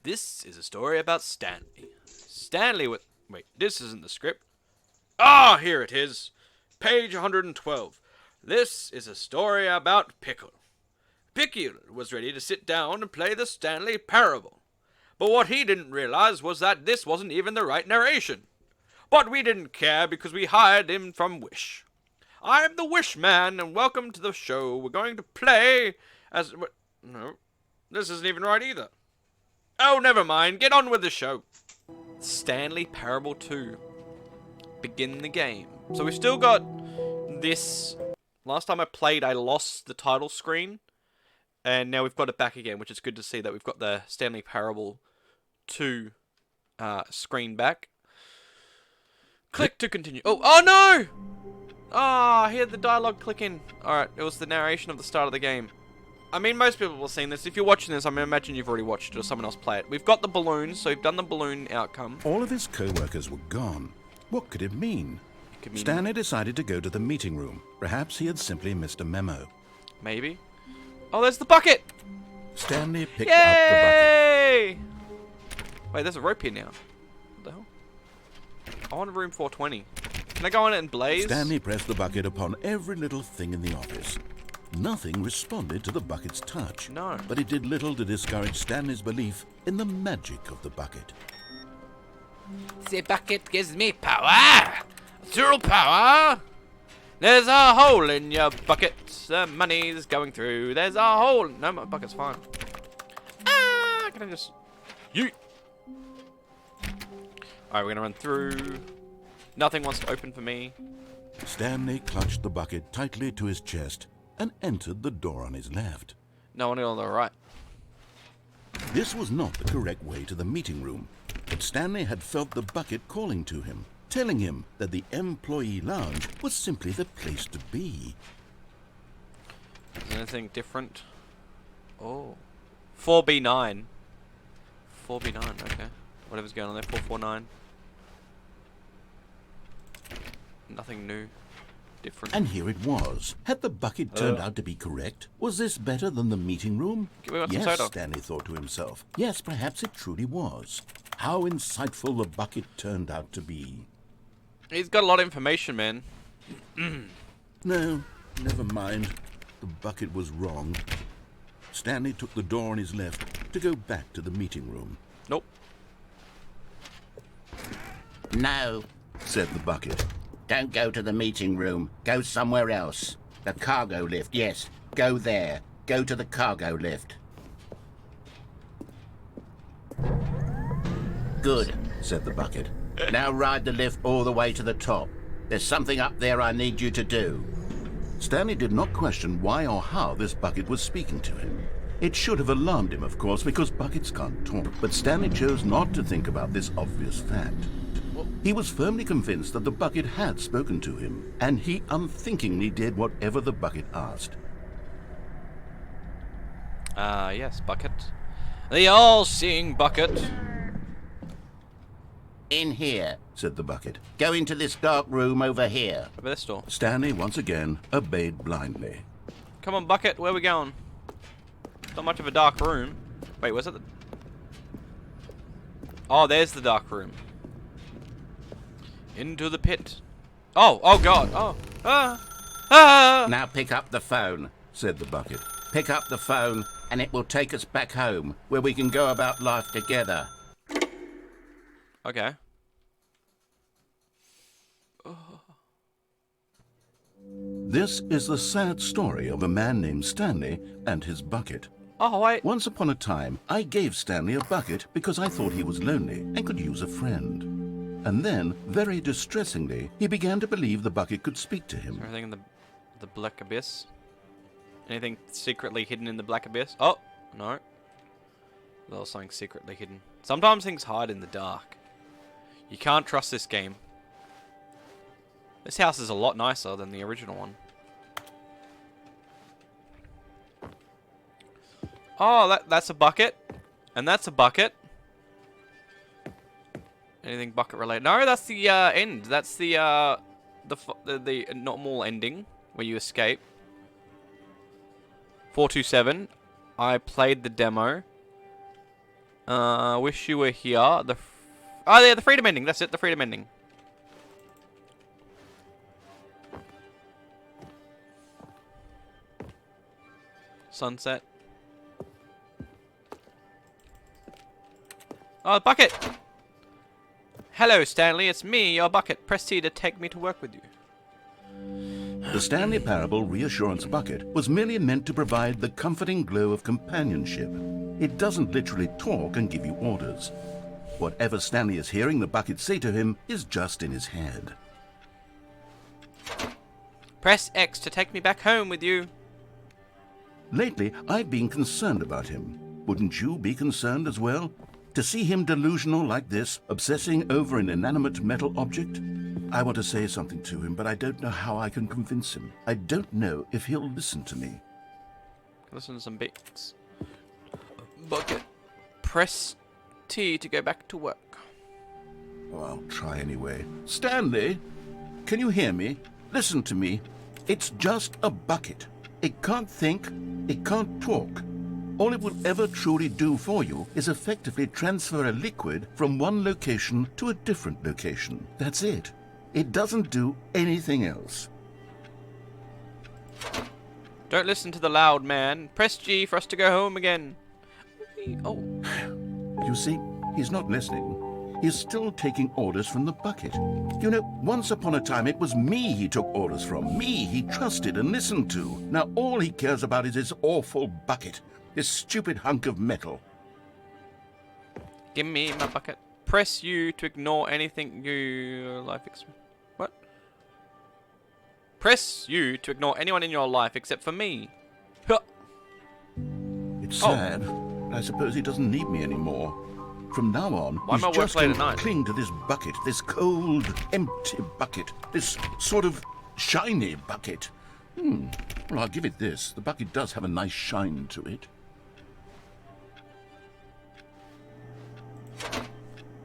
This is a story about Stanley. Stanley with... Wait, this isn't the script. Ah, here it is. Page 112. This is a story about Pickle. Pickle was ready to sit down and play the Stanley Parable. But what he didn't realize was that this wasn't even the right narration. But we didn't care because we hired him from Wish. I'm the Wish Man, and welcome to the show. We're going to play as... No, this isn't even right either. Oh, never mind. Get on with the show. Stanley Parable 2. Begin the game. So we've still got this. Last time I played, I lost the title screen. And now we've got it back again, which is good to see that we've got the Stanley Parable 2 screen back. Click to continue. Oh no! Ah, I heard the dialogue clicking. Alright, it was the narration of the start of the game. I mean, most people have seen this. If you're watching this, I imagine you've already watched it or someone else play it. We've got the balloons, so we've done the balloon outcome. All of his co-workers were gone. What could it mean? Stanley decided to go to the meeting room. Perhaps he had simply missed a memo. Maybe. Oh, there's the bucket! Stanley picked up the bucket. Wait, there's a rope here now. What the hell? I want room 420. Can I go on it and blaze? Stanley pressed the bucket upon every little thing in the office. Nothing responded to the bucket's touch. No. But it did little to discourage Stanley's belief in the magic of the bucket. The bucket gives me power! Zero power! There's a hole in your bucket. The money's going through. There's a hole. No, my bucket's fine. Ah! Can I just... Yeet! Alright, we're gonna run through. Nothing wants to open for me. Stanley clutched the bucket tightly to his chest and entered the door on his left. No one on the right. This was not the correct way to the meeting room, but Stanley had felt the bucket calling to him, telling him that the employee lounge was simply the place to be. Is there anything different? Oh. 4B9. 4B9, okay. Whatever's going on there, 449. Nothing new. Different. And here it was. Had the bucket turned out to be correct? Was this better than the meeting room? Yes, Stanley thought to himself. Yes, perhaps it truly was. How insightful the bucket turned out to be. He's got a lot of information, man. No, never mind. The bucket was wrong. Stanley took the door on his left to go back to the meeting room. Nope. No, said the bucket. don't go to the meeting room. Go somewhere else. The cargo lift, yes. Go there. Go to the cargo lift. Good, said the bucket. Now ride the lift all the way to the top. There's something up there I need you to do. Stanley did not question why or how this bucket was speaking to him. It should have alarmed him, of course, because buckets can't talk, but Stanley chose not to think about this obvious fact. He was firmly convinced that the bucket had spoken to him, and he unthinkingly did whatever the bucket asked. Yes, bucket. The all-seeing bucket. In here, said the bucket. go into this dark room over here. Over this door. Stanley once again obeyed blindly. Come on, bucket. Where are we going? Not much of a dark room. Wait, was it the... Oh, there's the dark room. Into the pit. Oh god. Oh. Now pick up the phone, Said the bucket. pick up the phone, and it will take us back home, where we can go about life together. Okay. This is the sad story of a man named Stanley and his bucket. Oh, wait. Once upon a time, I gave Stanley a bucket because I thought he was lonely and could use a friend. And then, very distressingly, he began to believe the bucket could speak to him. Anything in the black abyss? Anything secretly hidden in the black abyss? Oh, no. There was something secretly hidden. Sometimes things hide in the dark. You can't trust this game. This house is a lot nicer than the original one. Oh, that's a bucket. And that's a bucket. Anything bucket related? No, that's the end. That's the normal ending where you escape. 427. I played the demo. Wish you were here. Oh, yeah, the freedom ending. That's it, the freedom ending. Sunset. Oh, Bucket! Hello, Stanley. It's me, your Bucket. Press T to take me to work with you. The Stanley Parable Reassurance Bucket was merely meant to provide the comforting glow of companionship. It doesn't literally talk and give you orders. Whatever Stanley is hearing the bucket say to him is just in his head. Press X to take me back home with you. Lately, I've been concerned about him. Wouldn't you be concerned as well? To see him delusional like this, obsessing over an inanimate metal object? I want to say something to him, but I don't know how I can convince him. I don't know if he'll listen to me. Listen to some beats. Bucket. Press T to go back to work. Oh, I'll try anyway. Stanley, can you hear me? Listen to me. It's just a bucket. It can't think, it can't talk. All it will ever truly do for you is effectively transfer a liquid from one location to a different location. That's it. It doesn't do anything else. Don't listen to the loud man. Press G for us to go home again. Oh. You see, he's not listening. He's still taking orders from the bucket. You know, once upon a time it was me he took orders from. Me he trusted and listened to. Now all he cares about is his awful bucket. This stupid hunk of metal. Give me my bucket. Press U to ignore anything your life What? Press U to ignore anyone in your life except for me. Huh. It's sad. I suppose he doesn't need me anymore. From now on, Why he's am I just work late going at to night? cling to this bucket, this cold, empty bucket, this sort of shiny bucket. Well, I'll give it this. The bucket does have a nice shine to it.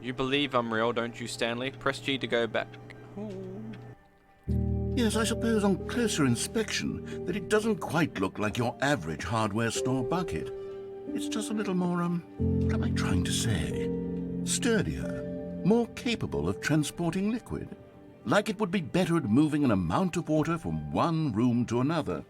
You believe I'm real, don't you, Stanley? Press G to go back. Ooh. Yes, I suppose on closer inspection that it doesn't quite look like your average hardware store bucket. It's just a little more, what am I trying to say? Sturdier, more capable of transporting liquid. Like it would be better at moving an amount of water from one room to another.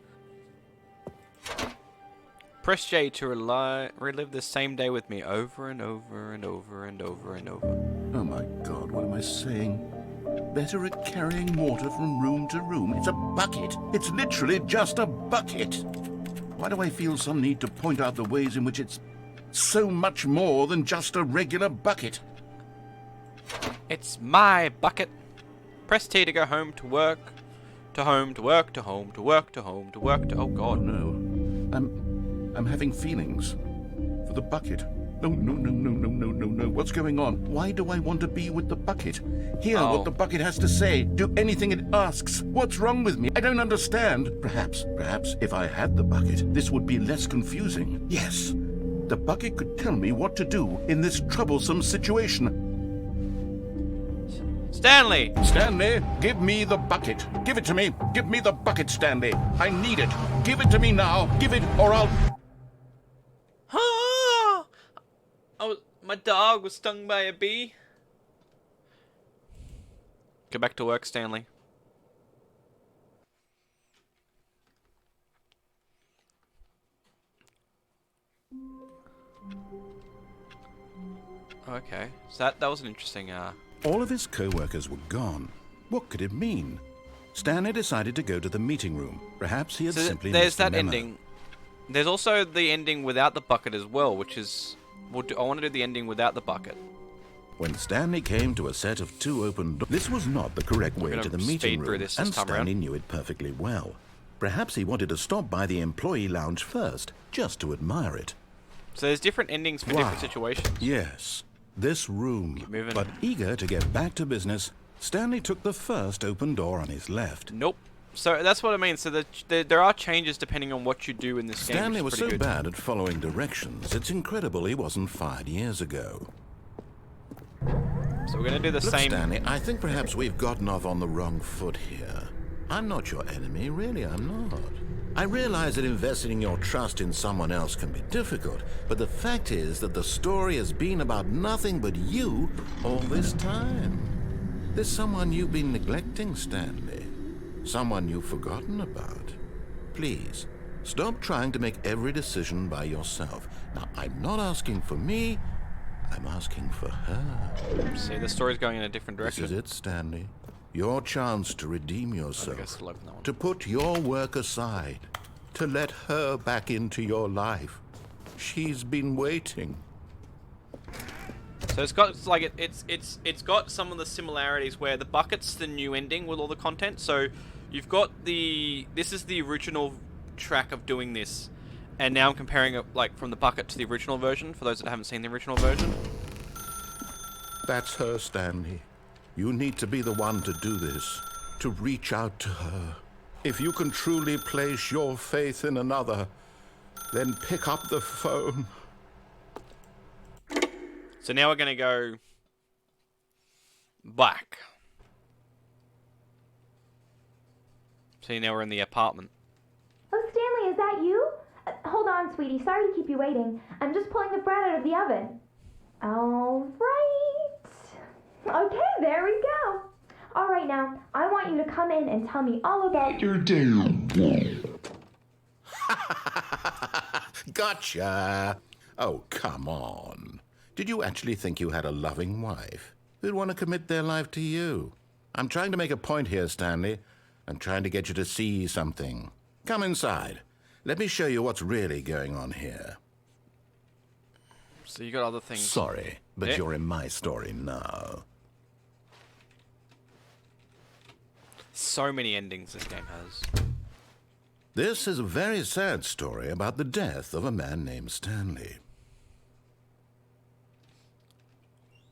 Press J to relive the same day with me over and over and over and over and over. Oh my God, what am I saying? Better at carrying water from room to room. It's a bucket. It's literally just a bucket. Why do I feel some need to point out the ways in which it's so much more than just a regular bucket? It's my bucket. Press T to go home to work. To home to work, to home to work, to home to work, to... Oh God. No. I'm having feelings for the bucket. Oh, no. What's going on? Why do I want to be with the bucket? Hear what the bucket has to say. Do anything it asks. What's wrong with me? I don't understand. Perhaps if I had the bucket, this would be less confusing. Yes, the bucket could tell me what to do in this troublesome situation. Stanley! Stanley, give me the bucket. Give it to me. Give me the bucket, Stanley. I need it. Give it to me now. Give it or I'll... My dog was stung by a bee. Go back to work, Stanley. Okay, so that was an interesting. All of his co-workers were gone. What could it mean? Stanley decided to go to the meeting room. Perhaps he had simply there's missed the that memo. ending. There's also the ending without the bucket as well, which is. I want to do the ending without the bucket. When Stanley came to a set of two open doors, this was not the correct way gonna to the speed meeting through room, this and time Stanley around. knew it perfectly well. Perhaps he wanted to stop by the employee lounge first, just to admire it. So there's different endings for different situations. Yes, this room. Keep moving. But eager to get back to business, Stanley took the first open door on his left. Nope. So that's what I mean. So there are changes depending on what you do in this game. Stanley which was is so pretty good. bad at following directions, it's incredible he wasn't fired years ago. So we're gonna do the Look, same. Stanley, I think perhaps we've gotten off on the wrong foot here. I'm not your enemy, really, I'm not. I realize that investing your trust in someone else can be difficult, but the fact is that the story has been about nothing but you all this time. There's someone you've been neglecting, Stanley. Someone you've forgotten about. Please, stop trying to make every decision by yourself. Now, I'm not asking for me, I'm asking for her. See, the story's going in a different direction. This is it, Stanley. Your chance to redeem I yourself. think I still open that one. To put your work aside. To let her back into your life. She's been waiting. So it's got like it's got some of the similarities where the bucket's the new ending with all the content. So you've got this is the original track of doing this, and now I'm comparing it like from the bucket to the original version for those that haven't seen the original version. That's her, Stanley. You need to be the one to do this. To reach out to her. If you can truly place your faith in another, then pick up the phone. So now we're gonna go back. See, now we're in the apartment. Oh, Stanley, is that you? Hold on, sweetie. Sorry to keep you waiting. I'm just pulling the bread out of the oven. All right. Okay, there we go. All right, now, I want you to come in and tell me all about your day. Gotcha. Oh, come on. Did you actually think you had a loving wife who'd want to commit their life to you? I'm trying to make a point here, Stanley. I'm trying to get you to see something. Come inside. Let me show you what's really going on here. So you got other things. Sorry, but Yeah. you're in my story now. So many endings this game has. This is a very sad story about the death of a man named Stanley.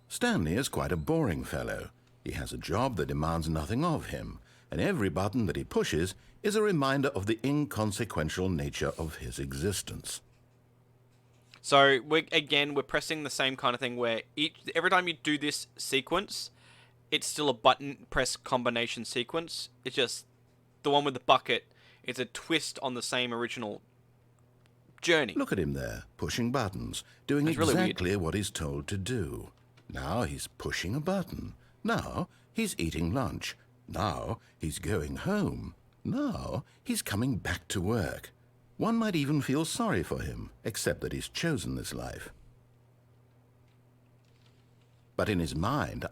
Stanley is quite a boring fellow. He has a job that demands nothing of him, and every button that he pushes is a reminder of the inconsequential nature of his existence. So we're pressing the same kind of thing where every time you do this sequence, it's still a button press combination sequence. It's just the one with the bucket. It's a twist on the same original journey. Look at him there, pushing buttons, doing That's really exactly what he's told to do. Now he's pushing a button. Now he's eating lunch. Now he's going home. Now he's coming back to work. One might even feel sorry for him, except that he's chosen this life. But in his mind,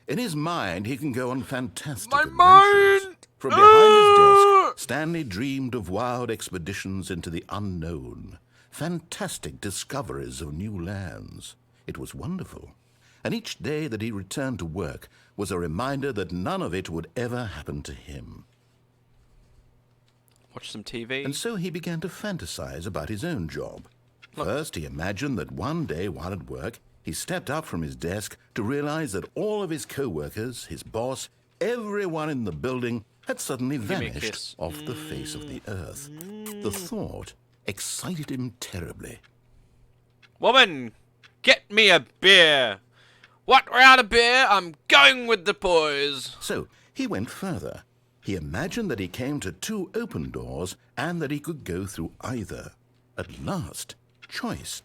in his mind he can go on fantastic adventures. Mind! From behind his desk, Stanley dreamed of wild expeditions into the unknown, fantastic discoveries of new lands. It was wonderful. And each day that he returned to work was a reminder that none of it would ever happen to him. Watch some TV. And so he began to fantasize about his own job. First, he imagined that one day while at work, he stepped up from his desk to realize that all of his co-workers, his boss, everyone in the building had suddenly me a vanished kiss. off the face of the earth. The thought excited him terribly. Woman, get me a beer. What, we're out of beer? I'm going with the boys. So he went further. He imagined that he came to two open doors and that he could go through either. At last, choice.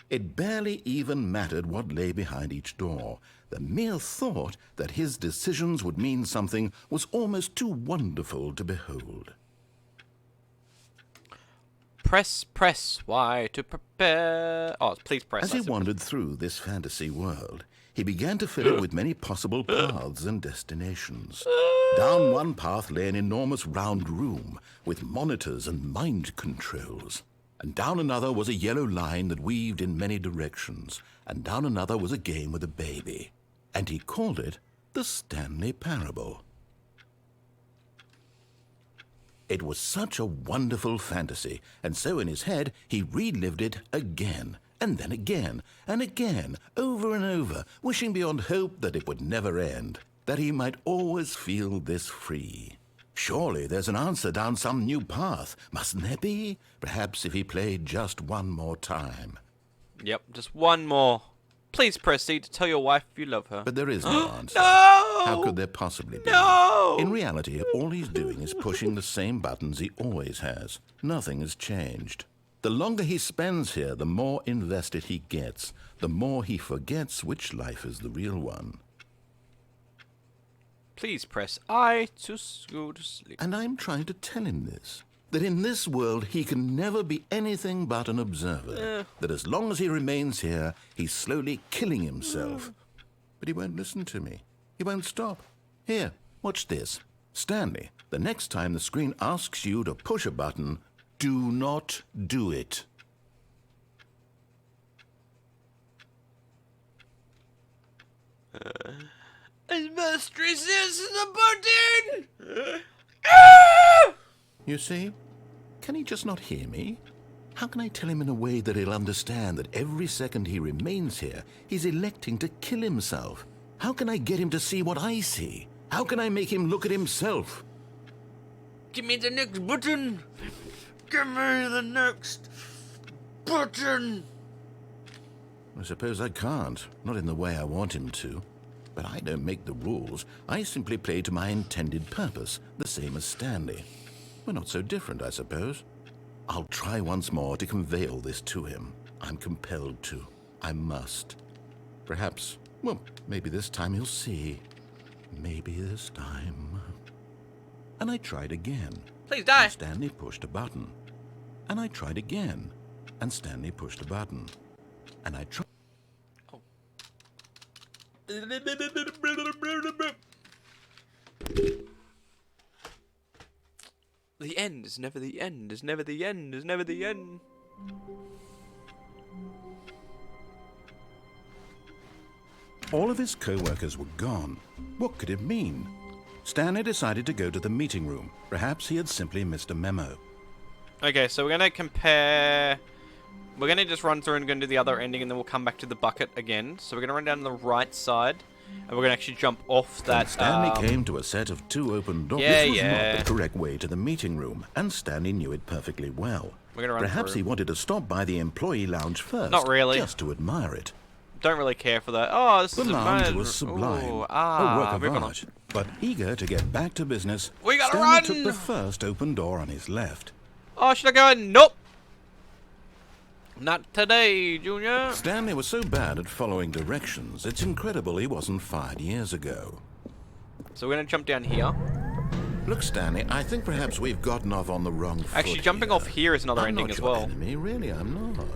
It barely even mattered what lay behind each door. The mere thought that his decisions would mean something was almost too wonderful to behold. Press Y to prepare. Oh, please press. As he wandered through this fantasy world, he began to fill it with many possible paths and destinations. Down one path lay an enormous round room with monitors and mind controls. And down another was a yellow line that weaved in many directions. And down another was a game with a baby. And he called it the Stanley Parable. It was such a wonderful fantasy, and so in his head he relived it again, and then again, and again, over and over, wishing beyond hope that it would never end, that he might always feel this free. Surely there's an answer down some new path, mustn't there be? Perhaps if he played just one more time. Yep, just one more. Please press C to tell your wife you love her. But there is no answer. No! How could there possibly be? No! In reality, all he's doing is pushing the same buttons he always has. Nothing has changed. The longer he spends here, the more invested he gets. The more he forgets which life is the real one. Please press I to go to sleep. And I'm trying to tell him this. That in this world he can never be anything but an observer. That as long as he remains here, he's slowly killing himself. But he won't listen to me. He won't stop. Here, watch this. Stanley, the next time the screen asks you to push a button, do not do it. As mistress is the button! You see? Can he just not hear me? How can I tell him in a way that he'll understand that every second he remains here, he's electing to kill himself? How can I get him to see what I see? How can I make him look at himself? Give me the next button! Give me the next button! I suppose I can't, not in the way I want him to. But I don't make the rules. I simply play to my intended purpose, the same as Stanley. We're not so different, I suppose. I'll try once more to convey all this to him. I'm compelled to. I must. Perhaps, well, maybe this time he'll see. Maybe this time. And I tried again. Please die! And Stanley pushed a button. And I tried again. And Stanley pushed a button. And I tried. The end is never the end, is never the end, is never the end. All of his co-workers were gone. What could it mean? Stanley decided to go to the meeting room. Perhaps he had simply missed a memo. Okay, so we're going to compare... We're going to just run through and go into the other ending, and then we'll come back to the bucket again. So we're going to run down the right side, and we're going to actually jump off that... Stanley came to a set of 2 open doors. Yeah, this was yeah. not the correct way to the meeting room, and Stanley knew it perfectly well. We're gonna run Perhaps through. he wanted to stop by the employee lounge first. Not really. Just to admire it. Don't really care for that. Oh, this The is a lounge bad... was sublime, Ooh, a work of moving on. art. But eager to get back to business, We gotta Stanley run! took the first open door on his left. Oh, should I go in? Nope! Not today, Junior. Stanley was so bad at following directions, it's incredible he wasn't fired years ago. So we're going to jump down here. Look, Stanley, I think perhaps we've gotten off on the wrong foot. Actually, jumping off here is another I'm ending not as your well. enemy, really, I'm not.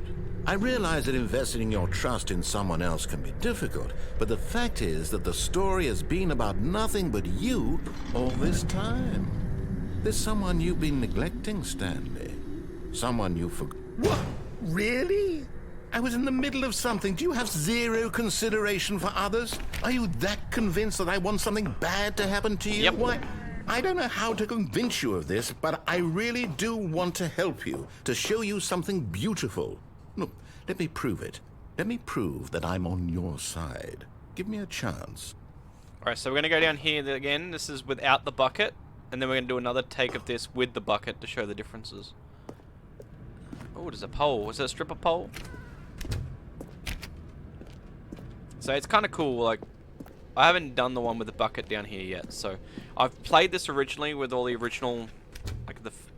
I realize that investing your trust in someone else can be difficult, but the fact is that the story has been about nothing but you all this time. There's someone you've been neglecting, Stanley. Someone you forgot. What? Really? I was in the middle of something. Do you have zero consideration for others? Are you that convinced that I want something bad to happen to you? Yep. Why? I don't know how to convince you of this, but I really do want to help you, to show you something beautiful. Look, let me prove it. Let me prove that I'm on your side. Give me a chance. Alright, so we're going to go down here again. This is without the bucket. And then we're going to do another take of this with the bucket to show the differences. Oh, there's a pole. Is it a stripper pole? So it's kind of cool. Like, I haven't done the one with the bucket down here yet. So I've played this originally with all the original,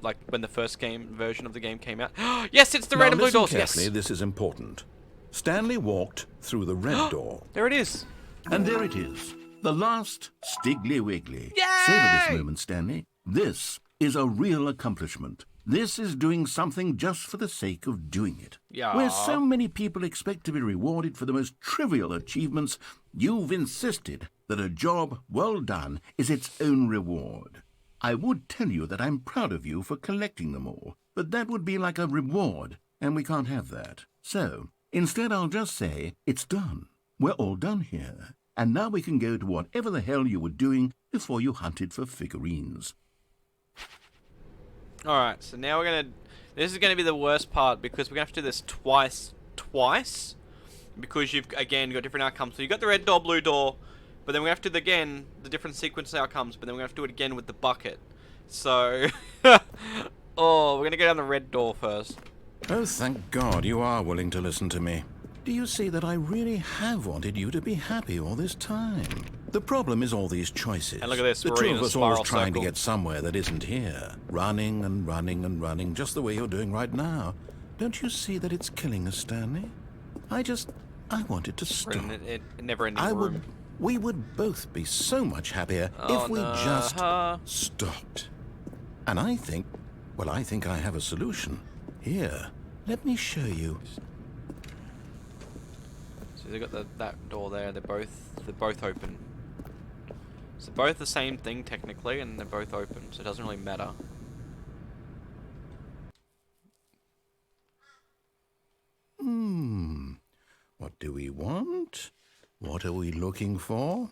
like when the first version of the game came out. Yes, it's the red and blue doors. Carefully, Yes. this is important. Stanley walked through the red door. There it is. And there it is. The last Stiggly Wiggly. Yay! Savor this moment, Stanley. This is a real accomplishment. This is doing something just for the sake of doing it. Yeah. Where so many people expect to be rewarded for the most trivial achievements, you've insisted that a job well done is its own reward. I would tell you that I'm proud of you for collecting them all, but that would be like a reward, and we can't have that. So, instead I'll just say, it's done. We're all done here. And now we can go to whatever the hell you were doing before you hunted for figurines. Alright, so now we're going to... This is going to be the worst part because we're going to have to do this twice. Because you've, again, got different outcomes. So you got the red door, blue door, but then we have to do, again, the different sequence outcomes, but then we're going to have to do it again with the bucket. So... oh, we're going to go down the red door first. Oh, thank God you are willing to listen to me. Do you see that I really have wanted you to be happy all this time? The problem is all these choices. And look at this, The we're two in of a us always spiral trying to circle. get somewhere that isn't here. Running and running and running, just the way you're doing right now. Don't you see that it's killing us, Stanley? I wanted to stop. We're in a never-ending room. We would both be so much happier Oh, if we no. just stopped. And I think I have a solution. Here, let me show you. So they got that door there. They're both open. So both the same thing technically, and they're both open. So it doesn't really matter. What do we want? What are we looking for?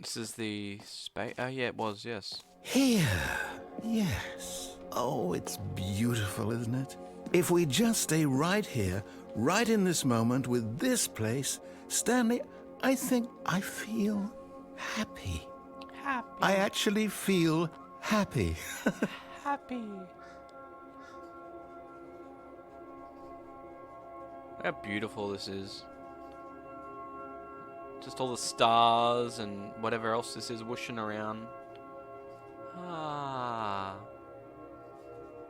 This is the space. Oh yeah, it was. Yes. Here. Yes. Oh, it's beautiful, isn't it? If we just stay right here, right in this moment with this place, Stanley, I think I feel happy. Happy. I actually feel happy. Happy. Look how beautiful this is. Just all the stars and whatever else this is whooshing around. Ah.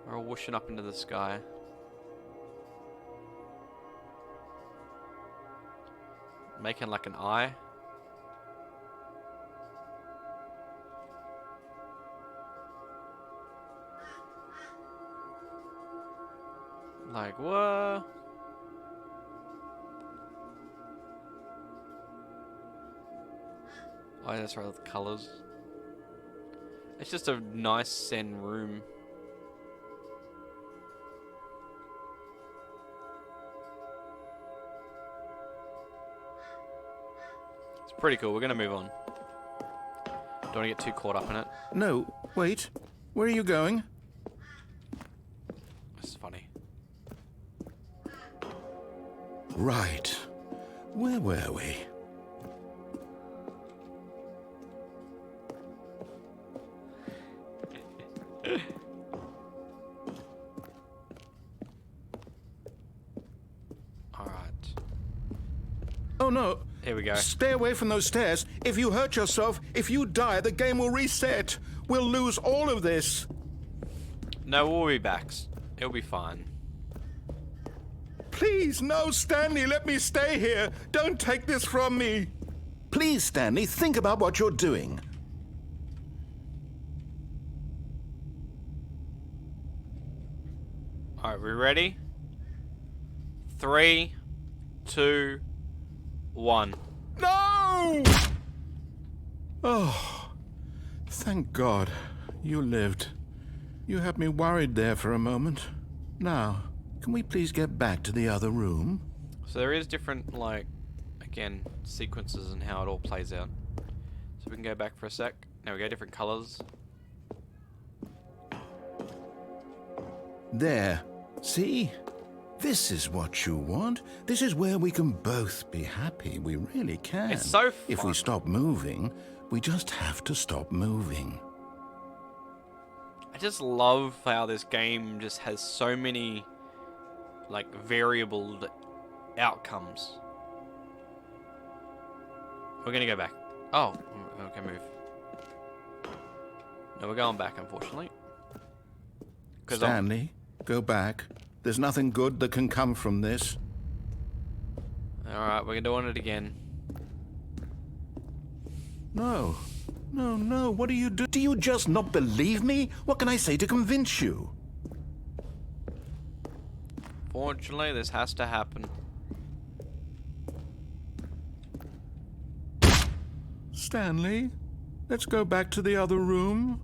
We're all whooshing up into the sky. Making like an eye. Like, what? Oh, that's right, the colours. It's just a nice zen room. It's pretty cool. We're gonna move on. Don't want to get too caught up in it. No, wait. Where are you going? This is funny. Right. Where were we? Alright. Oh no. Here we go. Stay away from those stairs. If you hurt yourself, if you die, the game will reset. We'll lose all of this. No, we'll be back. It'll be fine. Please, no, Stanley, let me stay here. Don't take this from me. Please, Stanley, think about what you're doing. Alright, we ready? 3, 2, 1. No! Oh, thank God you lived. You had me worried there for a moment. Now, can we please get back to the other room? So there is different, like, again, sequences and how it all plays out. So we can go back for a sec. There we go, different colours. There. See? This is what you want. This is where we can both be happy. We really can. It's so If fun. we stop moving, we just have to stop moving. I just love how this game just has so many, like, variable outcomes. We're gonna go back. Oh, okay, move. No, we're going back, unfortunately. Stanley, go back. There's nothing good that can come from this. Alright, we're doing it again. No. No, no. What do you do? Do you just not believe me? What can I say to convince you? Fortunately, this has to happen. Stanley, let's go back to the other room.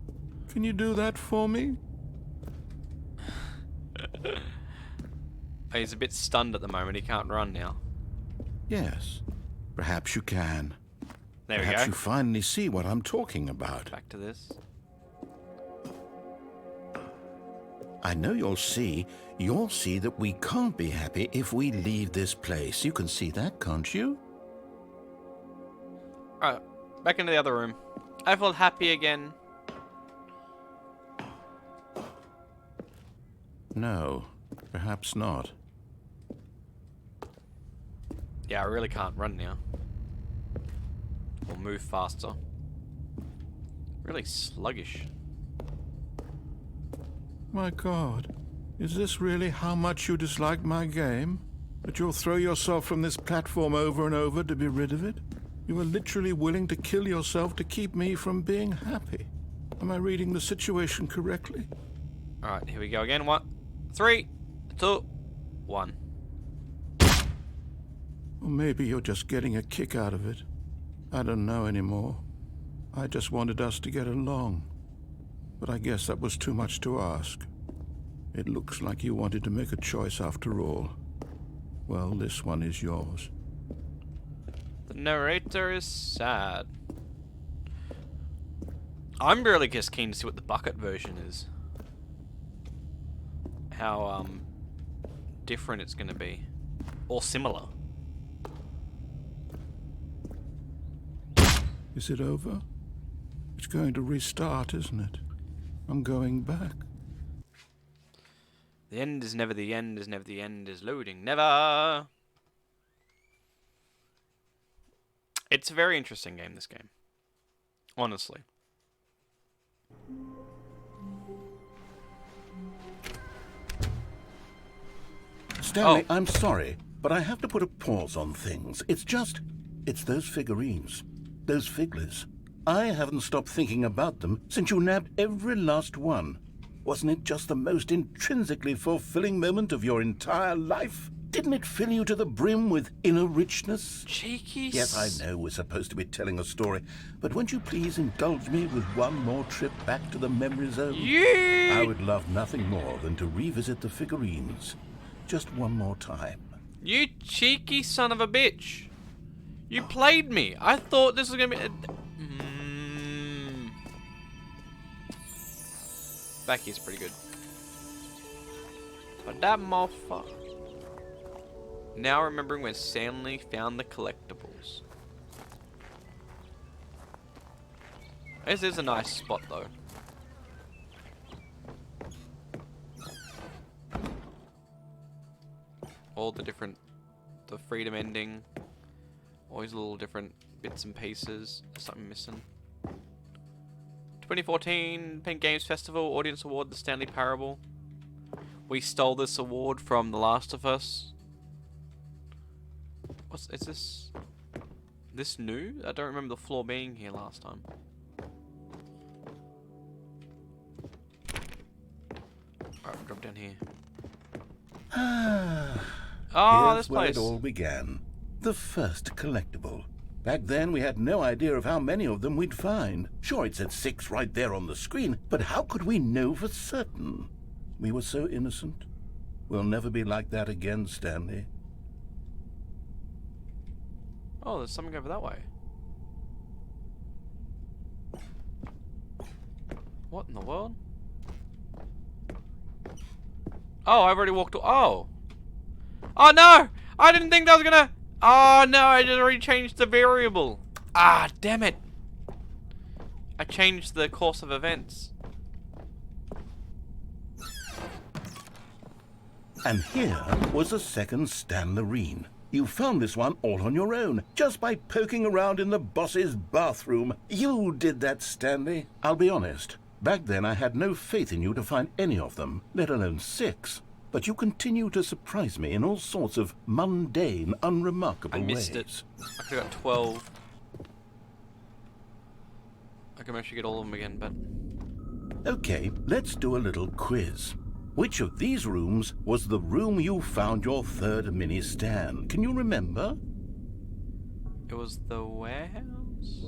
Can you do that for me? He's a bit stunned at the moment. He can't run now. Yes. Perhaps you can. There we Perhaps go. you finally see what I'm talking about. Back to this. I know you'll see that we can't be happy if we leave this place. You can see that, can't you? Alright, back into the other room. I feel happy again. No, perhaps not. Yeah, I really can't run now. Or move faster. Really sluggish. My God, is this really how much you dislike my game? That you'll throw yourself from this platform over and over to be rid of it? You are literally willing to kill yourself to keep me from being happy. Am I reading the situation correctly? Alright, here we go again. 1, 3, 2, 1. Or maybe you're just getting a kick out of it. I don't know anymore. I just wanted us to get along. But I guess that was too much to ask. It looks like you wanted to make a choice after all. Well, this one is yours. The narrator is sad. I'm really just keen to see what the bucket version is. How different it's gonna be. Or similar. Is it over? It's going to restart, isn't it? I'm going back. The end is never the end, is never the end, is loading. Never! It's a very interesting game, this game. Honestly. Stanley, Oh. I'm sorry, but I have to put a pause on things. It's those figurines. Those figglers. I haven't stopped thinking about them since you nabbed every last one. Wasn't it just the most intrinsically fulfilling moment of your entire life? Didn't it fill you to the brim with inner richness? Cheeky. Yes, I know we're supposed to be telling a story, but won't you please indulge me with one more trip back to the memory zone? Yeah. I would love nothing more than to revisit the figurines. Just one more time. You cheeky son of a bitch. You played me. I thought this was gonna be... Becky's pretty good. But that motherfucker. Now remembering when Stanley found the collectibles. This is a nice spot though. All the different... The freedom ending. All these little different bits and pieces. There's something missing. 2014 Pen Games Festival Audience Award, The Stanley Parable. We stole this award from The Last of Us. Is this? This new? I don't remember the floor being here last time. Alright, drop down here. Oh, Here's this where place. it all began. The first collectible. Back then, we had no idea of how many of them we'd find. Sure, it said 6 right there on the screen, but how could we know for certain? We were so innocent. We'll never be like that again, Stanley. Oh, there's something over that way. What in the world? Oh, I've already walked. Oh. Oh no! I didn't think that was gonna. Oh no! I just already changed the variable. Ah, damn it! I changed the course of events. And here was a second Stanley. You found this one all on your own, just by poking around in the boss's bathroom. You did that, Stanley. I'll be honest. Back then, I had no faith in you to find any of them, let alone 6. But you continue to surprise me in all sorts of mundane, unremarkable I missed ways. it. I could have got 12. I can actually get all of them again, but... Okay, let's do a little quiz. Which of these rooms was the room you found your third mini Stan? Can you remember? It was the warehouse?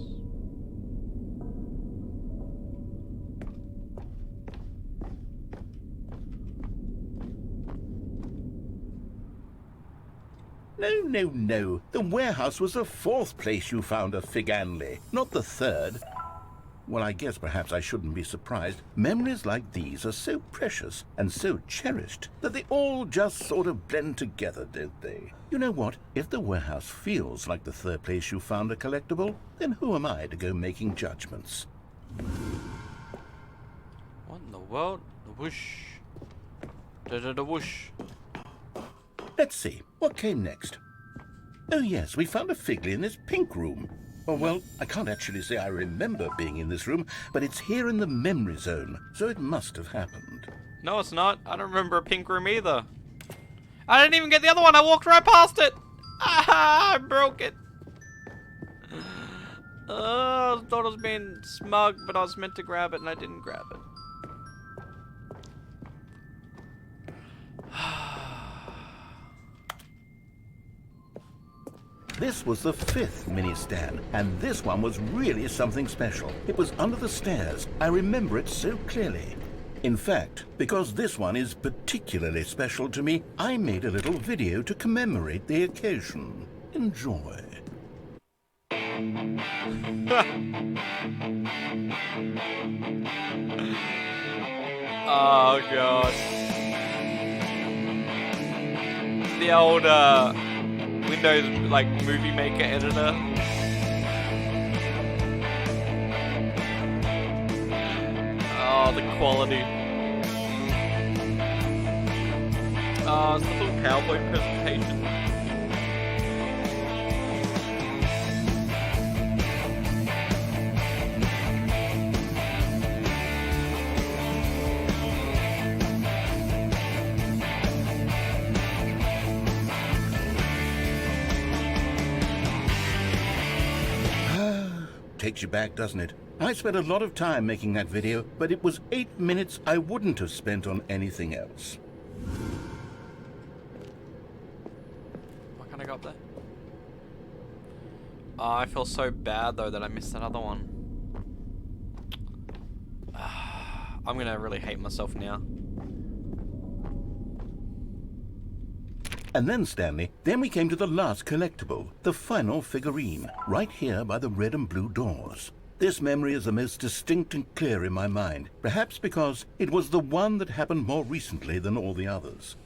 No. The warehouse was the 4th place you found a Figanley, not the 3rd. Well, I guess perhaps I shouldn't be surprised. Memories like these are so precious and so cherished that they all just sort of blend together, don't they? You know what? If the warehouse feels like the 3rd place you found a collectible, then who am I to go making judgments? What in the world? The whoosh. Da-da-da whoosh. Let's see. What came next? Oh yes, we found a Figley in this pink room. Oh well, I can't actually say I remember being in this room, but it's here in the memory zone, so it must have happened. No, it's not. I don't remember a pink room either. I didn't even get the other one. I walked right past it. Ah, I broke it. I thought I was being smug, but I was meant to grab it and I didn't grab it. This was the 5th mini Stan, and this one was really something special. It was under the stairs. I remember it so clearly. In fact, because this one is particularly special to me, I made a little video to commemorate the occasion. Enjoy. Oh god. The old Windows like movie maker editor. Oh, the quality. Oh, it's the little PowerPoint presentation. Takes you back, doesn't it? I spent a lot of time making that video, but it was 8 minutes I wouldn't have spent on anything else. Why can't I go up there? Oh, I feel so bad though that I missed that other one. I'm gonna really hate myself now. And then, Stanley, then we came to the last collectible, the final figurine, right here by the red and blue doors. This memory is the most distinct and clear in my mind, perhaps because it was the one that happened more recently than all the others.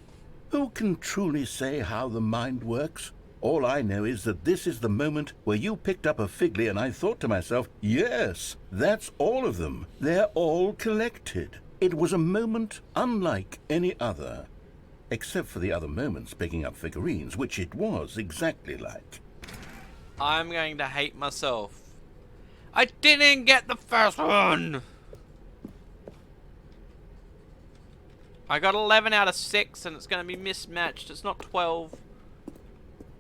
Who can truly say how the mind works? All I know is that this is the moment where you picked up a Figley and I thought to myself, yes, that's all of them. They're all collected. It was a moment unlike any other. Except for the other moments picking up figurines, which it was exactly like. I'm going to hate myself. I didn't get the first one! I got 11 out of 6 and it's going to be mismatched. It's not 12.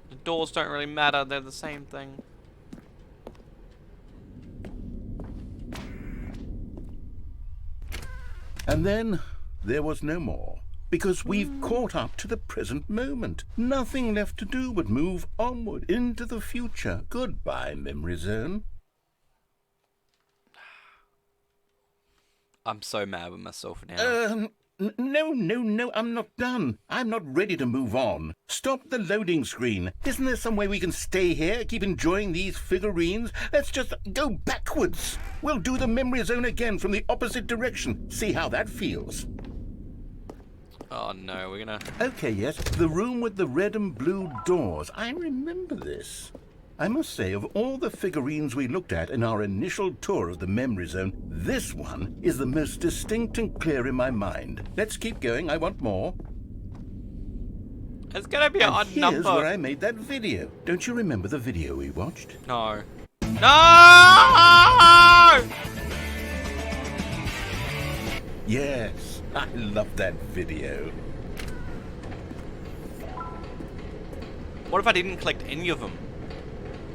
The doors don't really matter. They're the same thing. And then there was no more. Because we've caught up to the present moment. Nothing left to do but move onward into the future. Goodbye, memory zone. I'm so mad with myself now. No, I'm not done. I'm not ready to move on. Stop the loading screen. Isn't there some way we can stay here, keep enjoying these figurines? Let's just go backwards. We'll do the memory zone again from the opposite direction. See how that feels. Oh no, we're gonna... Okay, yes, the room with the red and blue doors. I remember this. I must say, of all the figurines we looked at in our initial tour of the memory zone, this one is the most distinct and clear in my mind. Let's keep going, I want more. It's gonna be an odd number. Here's where I made that video. Don't you remember the video we watched? No. No! Yes, I love that video. What if I didn't collect any of them?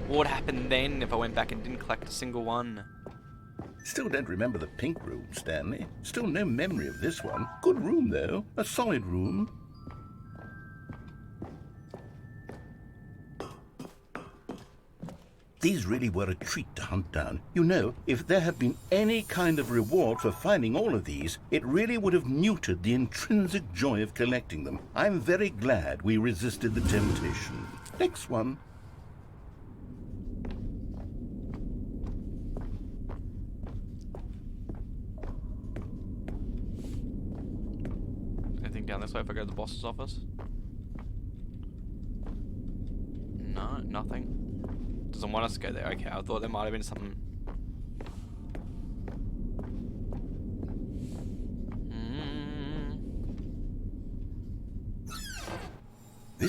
What would happen then if I went back and didn't collect a single one? Still don't remember the pink room, Stanley. Still no memory of this one. Good room, though. A solid room. These really were a treat to hunt down. You know, if there had been any kind of reward for finding all of these, it really would have muted the intrinsic joy of collecting them. I'm very glad we resisted the temptation. Next one. Anything down this way if I go to the boss's office? No, nothing. Doesn't want us to go there. Okay, I thought there might have been something.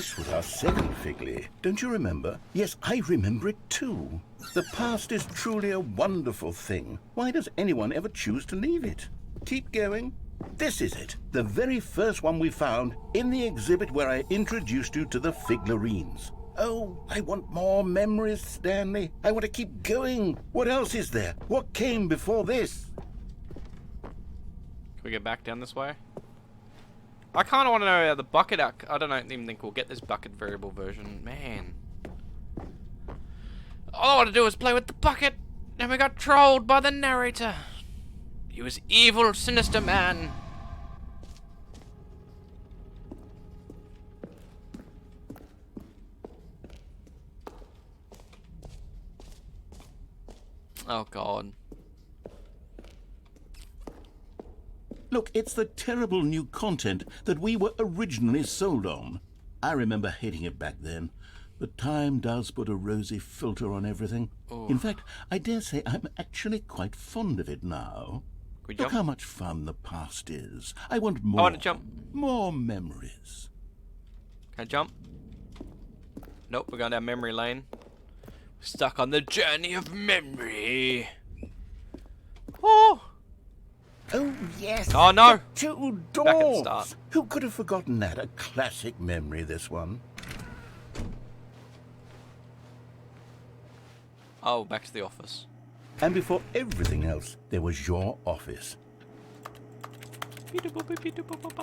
This was our second Figley. Don't you remember? Yes, I remember it too. The past is truly a wonderful thing. Why does anyone ever choose to leave it? Keep going. This is it. The very first one we found in the exhibit where I introduced you to the Figlarines. Oh, I want more memories, Stanley. I want to keep going. What else is there? What came before this? Can we get back down this way? I kind of want to know the bucket. I don't even think we'll get this bucket variable version. Man. All I want to do is play with the bucket. And we got trolled by the narrator. He was evil, sinister man. Oh, God. Look, it's the terrible new content that we were originally sold on. I remember hating it back then, but time does put a rosy filter on everything. Ooh. In fact, I dare say I'm actually quite fond of it now. Can we Look jump? how much fun the past is. I want more. I want to jump. More memories. Can I jump? Nope, we're going down memory lane. We're stuck on the journey of memory. Oh! Oh, yes. Oh, no. The two Back at the doors. start. Who could have forgotten that? A classic memory, this one. Oh, back to the office. And before everything else, there was your office.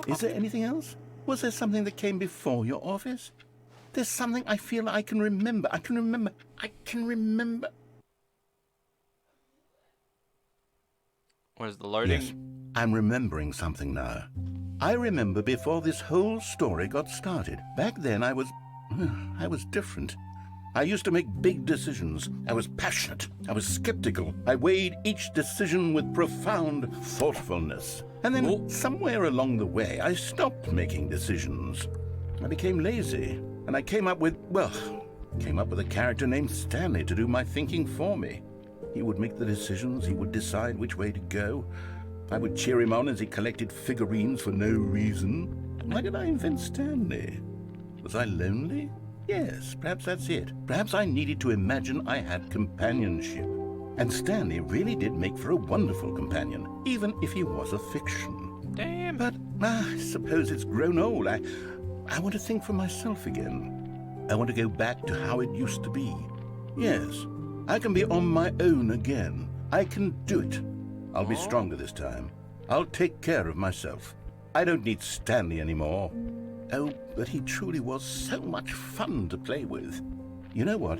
Is there anything else? Was there something that came before your office? There's something I feel I can remember. I can remember. Where's the loading? Yes, I'm remembering something now. I remember before this whole story got started. Back then I was different. I used to make big decisions. I was passionate. I was skeptical. I weighed each decision with profound thoughtfulness. And then somewhere along the way, I stopped making decisions. I became lazy. And I came up with a character named Stanley to do my thinking for me. He would make the decisions. He would decide which way to go. I would cheer him on as he collected figurines for no reason. Why did I invent Stanley? Was I lonely? Yes, perhaps that's it. Perhaps I needed to imagine I had companionship. And Stanley really did make for a wonderful companion, even if he was a fiction. Damn. But I suppose it's grown old. I want to think for myself again. I want to go back to how it used to be. Yes, I can be on my own again. I can do it. I'll be stronger this time. I'll take care of myself. I don't need Stanley anymore. Oh, but he truly was so much fun to play with. You know what?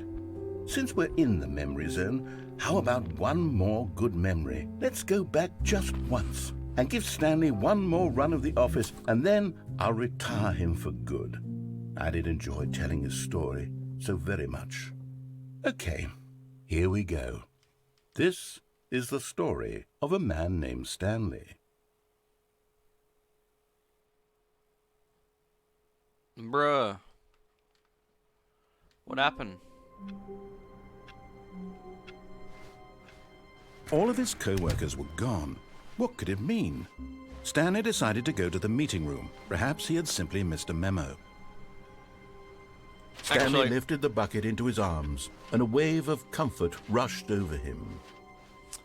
Since we're in the memory zone, how about one more good memory? Let's go back just once and give Stanley one more run of the office, and then I'll retire him for good. I did enjoy telling his story so very much. Okay, here we go. This is the story of a man named Stanley. Bruh. What happened? All of his co-workers were gone. What could it mean? Stanley decided to go to the meeting room. Perhaps he had simply missed a memo. Stanley Actually, lifted the bucket into his arms, and a wave of comfort rushed over him.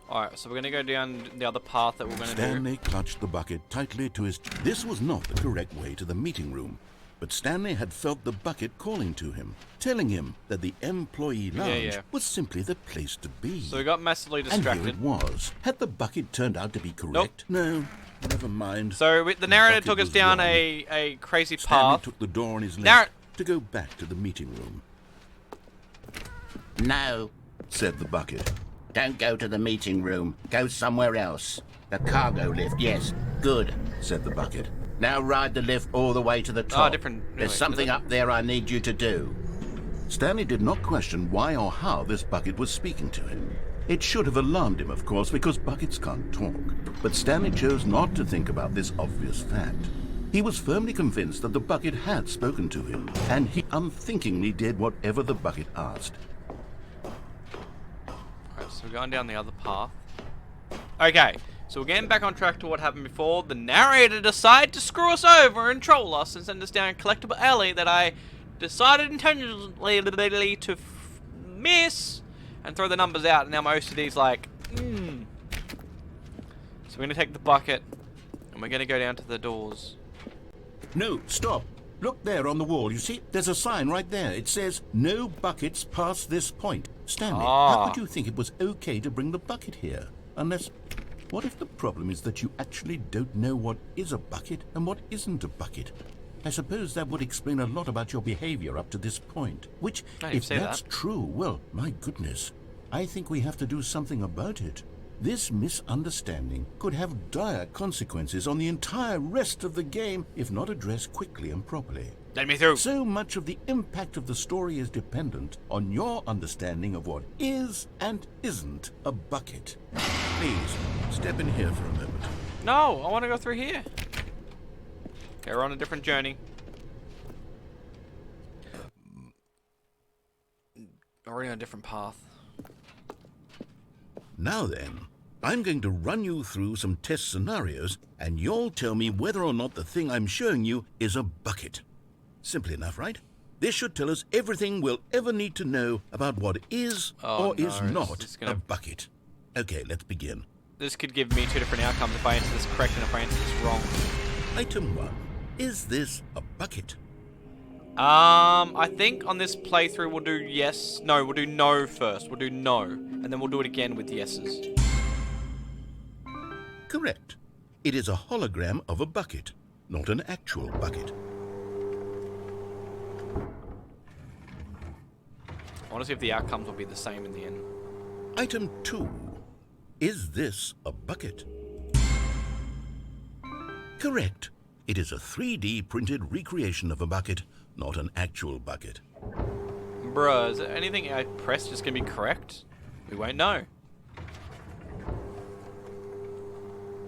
alright, so we're gonna go down the other path that we're gonna do. Stanley clutched the bucket tightly to his... This was not the correct way to the meeting room, but Stanley had felt the bucket calling to him, telling him that the employee lounge was simply the place to be. So we got massively And distracted. here it was. Had the bucket turned out to be correct? No, never mind. So the narrator bucket took us was down wrong. a crazy Stanley path. took the door on his Narr- left to go back to the meeting room. No, Said the bucket. don't go to the meeting room. Go somewhere else. The cargo lift, yes. Good. Said the bucket. Now ride the lift all the way to the top. different- There's anyway, something up there I need you to do. Stanley did not question why or how this bucket was speaking to him. It should have alarmed him, of course, because buckets can't talk. But Stanley chose not to think about this obvious fact. He was firmly convinced that the bucket had spoken to him, and he unthinkingly did whatever the bucket asked. Alright, so we're going down the other path. Okay, so we're getting back on track to what happened before. The narrator decided to screw us over and troll us and send us down a collectible alley that I decided intentionally to miss and throw the numbers out. And now my OCD's like, So we're going to take the bucket and we're going to go down to the doors. No, stop. Look there on the wall. You see, there's a sign right there. It says, no buckets past this point. Stanley, how could you think it was okay to bring the bucket here? Unless, what if the problem is that you actually don't know what is a bucket and what isn't a bucket? I suppose that would explain a lot about your behavior up to this point. Which, if that's true, well, my goodness, I think we have to do something about it. This misunderstanding could have dire consequences on the entire rest of the game if not addressed quickly and properly. Let me through. So much of the impact of the story is dependent on your understanding of what is and isn't a bucket. Please, step in here for a moment. No, I want to go through here. Okay, we're on a different journey. Already on a different path. Now then, I'm going to run you through some test scenarios, and you'll tell me whether or not the thing I'm showing you is a bucket. Simple enough, right? This should tell us everything we'll ever need to know about what is is not a bucket. Okay, let's begin. This could give me two different outcomes if I answer this correct and if I answer this wrong. Item 1. Is this a bucket? I think on this playthrough we'll do yes. No, we'll do no first. We'll do no. And then we'll do it again with yeses. Correct. It is a hologram of a bucket, not an actual bucket. I want to see if the outcomes will be the same in the end. Item 2. Is this a bucket? Correct. It is a 3D printed recreation of a bucket, not an actual bucket. Bruh, is there anything I press just gonna be correct? We won't know.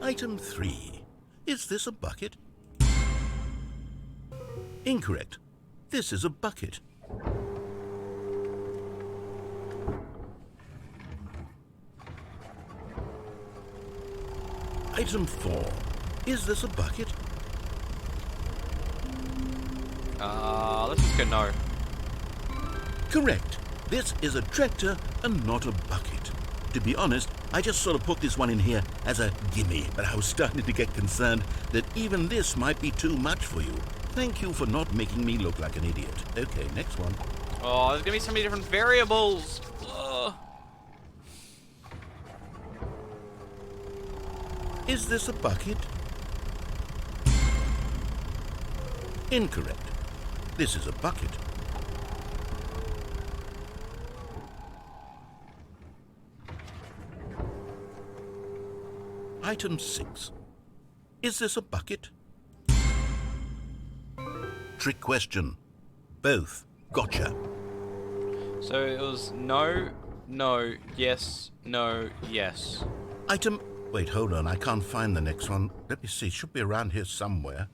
Item 3. Is this a bucket? Incorrect. This is a bucket. Item 4. Is this a bucket? Let's just go no. Correct. This is a tractor and not a bucket. To be honest, I just sort of put this one in here as a gimme, but I was starting to get concerned that even this might be too much for you. Thank you for not making me look like an idiot. Okay, next one. Oh, there's gonna be so many different variables. Ugh. Is this a bucket? Incorrect. This is a bucket. Item 6. Is this a bucket? Trick question. Both. Gotcha. So it was no, no, yes, no, yes. Item... Wait, hold on. I can't find the next one. Let me see. It should be around here somewhere.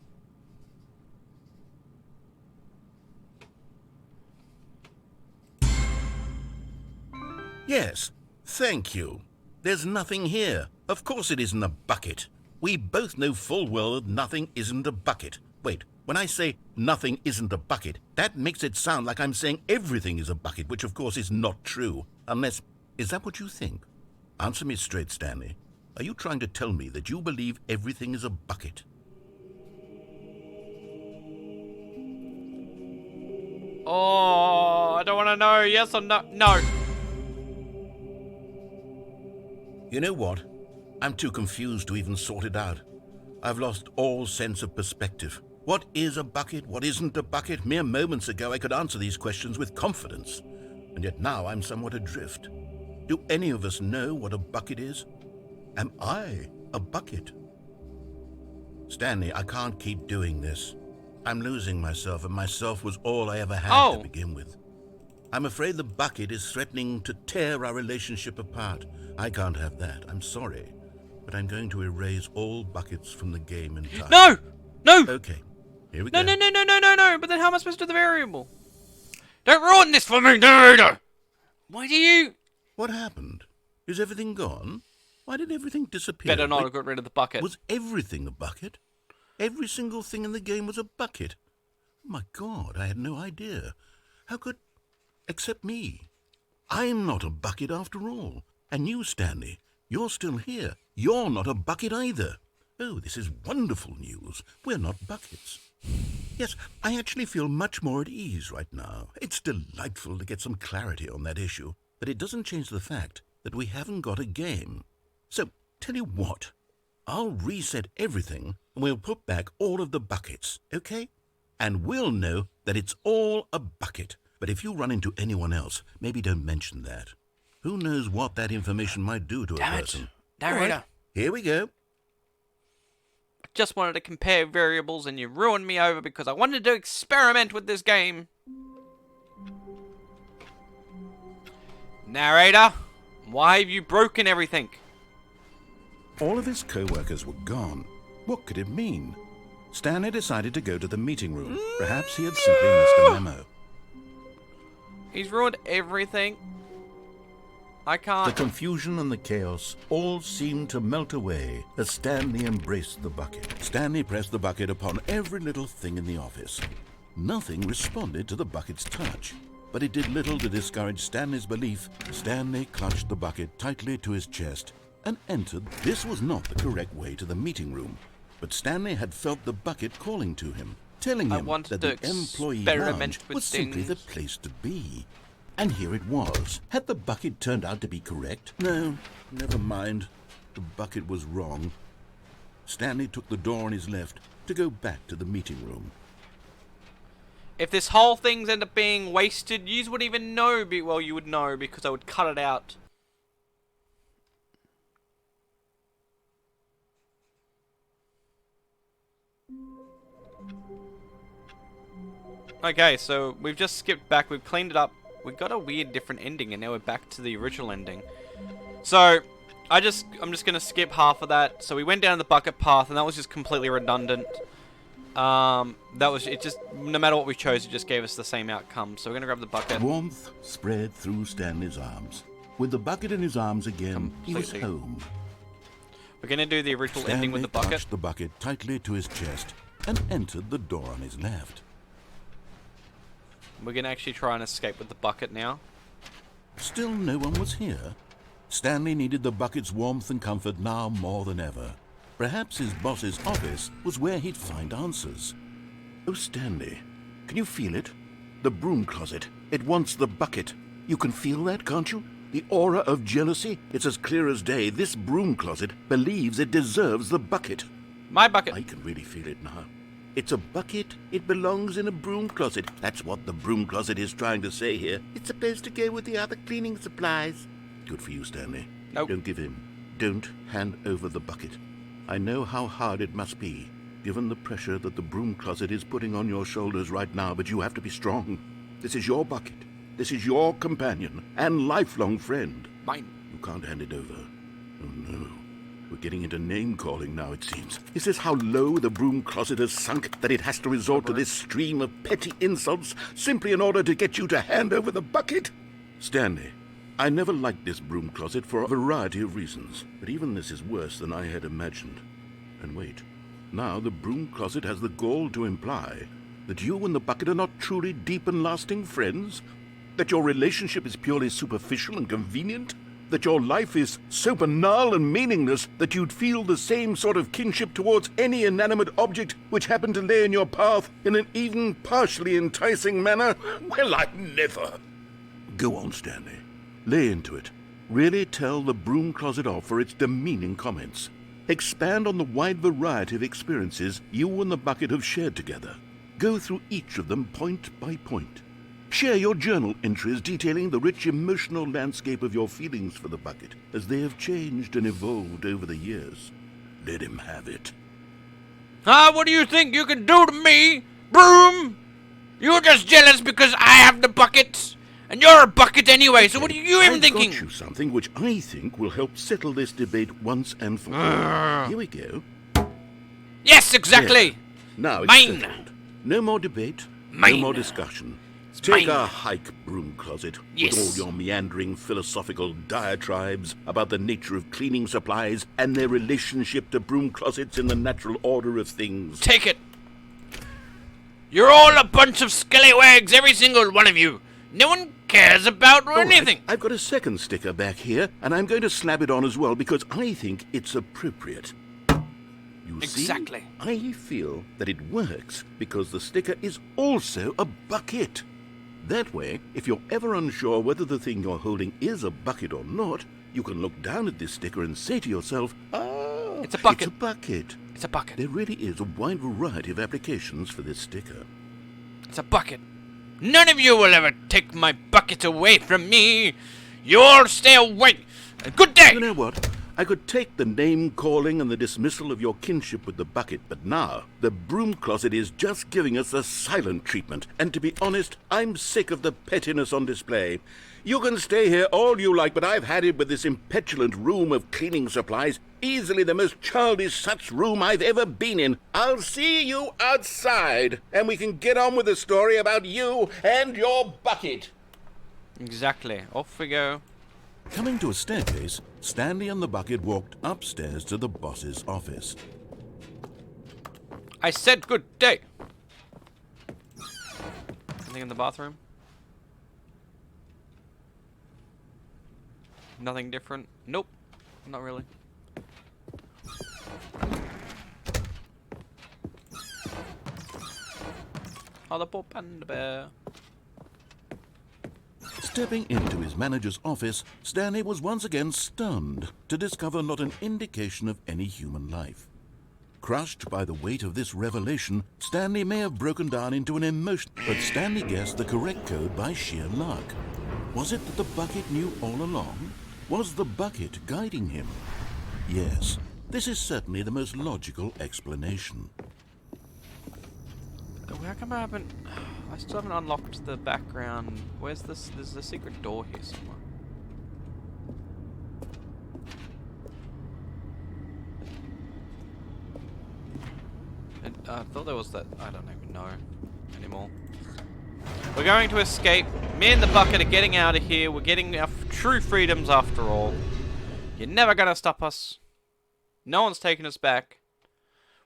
Yes. Thank you. There's nothing here. Of course it isn't a bucket. We both know full well that nothing isn't a bucket. Wait, when I say nothing isn't a bucket, that makes it sound like I'm saying everything is a bucket, which of course is not true. Unless... Is that what you think? Answer me straight, Stanley. Are you trying to tell me that you believe everything is a bucket? Oh, I don't want to know. Yes or no? No. You know what? I'm too confused to even sort it out. I've lost all sense of perspective. What is a bucket? What isn't a bucket? Mere moments ago I could answer these questions with confidence. And yet now I'm somewhat adrift. Do any of us know what a bucket is? Am I a bucket? Stanley, I can't keep doing this. I'm losing myself, and myself was all I ever had to begin with. I'm afraid the bucket is threatening to tear our relationship apart. I can't have that. I'm sorry. But I'm going to erase all buckets from the game entirely. No! No! Okay. Here we go. No. But then how am I supposed to do the variable? Don't ruin this for me, Narrator! Why do you... What happened? Is everything gone? Why did everything disappear? Better not have got rid of the bucket. Was everything a bucket? Every single thing in the game was a bucket. My God, I had no idea. How could... Except me. I'm not a bucket after all. And you, Stanley, you're still here. You're not a bucket either. Oh, this is wonderful news. We're not buckets. Yes, I actually feel much more at ease right now. It's delightful to get some clarity on that issue, but it doesn't change the fact that we haven't got a game. So, tell you what, I'll reset everything and we'll put back all of the buckets, okay? And we'll know that it's all a bucket. But if you run into anyone else, maybe don't mention that. Who knows what that information might do to a person. Narrator. All right, here we go. Just wanted to compare variables and you ruined me over because I wanted to experiment with this game. Narrator, why have you broken everything? All of his co-workers were gone. What could it mean? Stanley decided to go to the meeting room. Perhaps he had simply missed a memo. He's ruined everything. I The can't. confusion and the chaos all seemed to melt away as Stanley embraced the bucket. Stanley pressed the bucket upon every little thing in the office. Nothing responded to the bucket's touch, but it did little to discourage Stanley's belief. Stanley clutched the bucket tightly to his chest and entered. This was not the correct way to the meeting room, but Stanley had felt the bucket calling to him, telling I him wanted that to the employee experiment lounge with was simply the things. place to be. And here it was. Had the bucket turned out to be correct? No, never mind. The bucket was wrong. Stanley took the door on his left to go back to the meeting room. If this whole thing's end up being wasted, you wouldn't even know. Well, you would know because I would cut it out. Okay, so we've just skipped back. We've cleaned it up. We got a weird different ending, and now we're back to the original ending. So, I'm just gonna skip half of that. So we went down the bucket path, and that was just completely redundant. It just, no matter what we chose, it just gave us the same outcome. So we're gonna grab the bucket. Warmth spread through Stanley's arms. With the bucket in his arms again, he was Completely. home. We're gonna do the original Stanley ending with the bucket. clutched the bucket tightly to his chest and entered the door on his left. We're gonna actually try and escape with the bucket now. Still no one was here. Stanley needed the bucket's warmth and comfort now more than ever. Perhaps his boss's office was where he'd find answers. Oh, Stanley, can you feel it? The broom closet. It wants the bucket. You can feel that, can't you? The aura of jealousy. It's as clear as day. This broom closet believes it deserves the bucket. My bucket. I can really feel it now. It's a bucket. It belongs in a broom closet. That's what the broom closet is trying to say here. It's supposed to go with the other cleaning supplies. Good for you, Stanley. Nope. Don't give in. Don't hand over the bucket. I know how hard it must be, given the pressure that the broom closet is putting on your shoulders right now, but you have to be strong. This is your bucket. This is your companion and lifelong friend. Mine. You can't hand it over. Oh, no. We're getting into name-calling now, it seems. Is this how low the broom closet has sunk, that it has to resort to this stream of petty insults simply in order to get you to hand over the bucket? Stanley, I never liked this broom closet for a variety of reasons, but even this is worse than I had imagined. And wait, now the broom closet has the gall to imply that you and the bucket are not truly deep and lasting friends? That your relationship is purely superficial and convenient? That your life is so banal and meaningless that you'd feel the same sort of kinship towards any inanimate object which happened to lay in your path in an even partially enticing manner? Well, I never. Go on, Stanley. Lay into it. Really tell the broom closet off for its demeaning comments. Expand on the wide variety of experiences you and the bucket have shared together. Go through each of them point by point. Share your journal entries detailing the rich emotional landscape of your feelings for the bucket as they have changed and evolved over the years. Let him have it. What do you think you can do to me, Broom? You're just jealous because I have the bucket, and you're a bucket anyway, so what are you even thinking? I've got you something which I think will help settle this debate once and for all. Here we go. Yes, exactly. There. Now it's Mine. settled. No more debate, Mine. no more discussion. Take mine. a hike, broom closet, Yes. with all your meandering philosophical diatribes about the nature of cleaning supplies and their relationship to broom closets in the natural order of things. Take it. You're all a bunch of scallywags, every single one of you. No one cares about or All right, anything. I've got a second sticker back here, and I'm going to slap it on as well because I think it's appropriate. You Exactly. see, I feel that it works because the sticker is also a bucket. That way, if you're ever unsure whether the thing you're holding is a bucket or not, you can look down at this sticker and say to yourself, ah, It's a bucket. It's a bucket. It's a bucket. There really is a wide variety of applications for this sticker. It's a bucket. None of you will ever take my bucket away from me. You all stay away. Good day. You know what? I could take the name-calling and the dismissal of your kinship with the bucket, but now the broom closet is just giving us a silent treatment. And to be honest, I'm sick of the pettiness on display. You can stay here all you like, but I've had it with this impetulant room of cleaning supplies. Easily the most childish such room I've ever been in. I'll see you outside, and we can get on with the story about you and your bucket. Exactly. Off we go. Coming to a staircase, Stanley and the bucket walked upstairs to the boss's office. I said good day. Anything in the bathroom? Nothing different? Nope. Not really. Oh, the poor panda bear. Stepping into his manager's office, Stanley was once again stunned to discover not an indication of any human life. Crushed by the weight of this revelation, Stanley may have broken down into an emotion, but Stanley guessed the correct code by sheer luck. Was it that the bucket knew all along? Was the bucket guiding him? Yes, this is certainly the most logical explanation. How come I haven't... I still haven't unlocked the background. Where's this? There's a secret door here somewhere. I thought there was that... I don't even know anymore. We're going to escape. Me and the bucket are getting out of here. We're getting our true freedoms after all. You're never gonna stop us. No one's taking us back.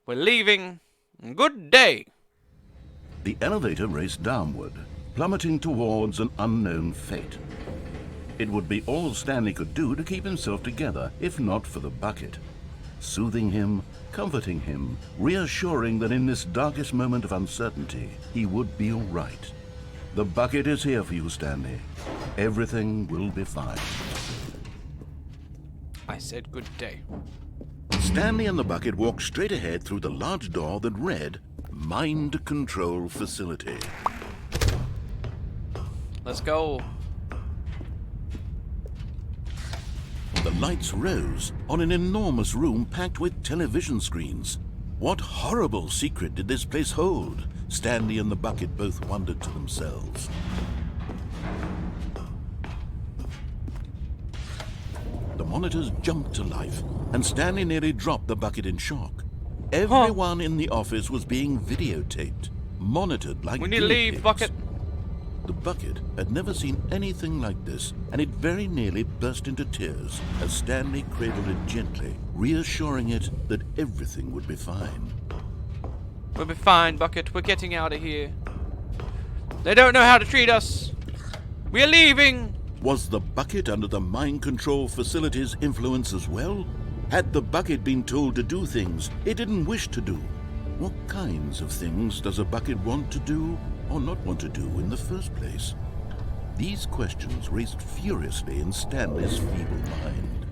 We're leaving. Good day. The elevator raced downward, plummeting towards an unknown fate. It would be all Stanley could do to keep himself together, if not for the bucket. Soothing him, comforting him, reassuring that in this darkest moment of uncertainty, he would be all right. The bucket is here for you, Stanley. Everything will be fine. I said good day. Stanley and the bucket walked straight ahead through the large door that read, Mind Control Facility. Let's go. The lights rose on an enormous room packed with television screens. What horrible secret did this place hold? Stanley and the bucket both wondered to themselves. The monitors jumped to life, and Stanley nearly dropped the bucket in shock. Everyone in the office was being videotaped, monitored like We need to leave, guinea bucket. pigs. The bucket had never seen anything like this, and it very nearly burst into tears as Stanley cradled it gently, reassuring it that everything would be fine. We'll be fine, Bucket. We're getting out of here. They don't know how to treat us. We're leaving. Was the bucket under the mind control facility's influence as well? Had the bucket been told to do things it didn't wish to do? What kinds of things does a bucket want to do or not want to do in the first place? These questions raced furiously in Stanley's feeble mind.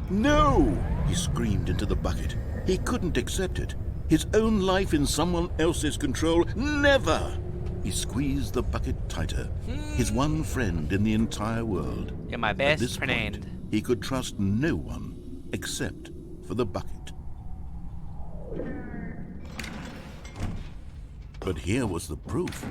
No! He screamed into the bucket. He couldn't accept it. His own life in someone else's control, never! He squeezed the bucket tighter. His one friend in the entire world. You're my At best this friend. point, he could trust no one except for the bucket. But here was the proof.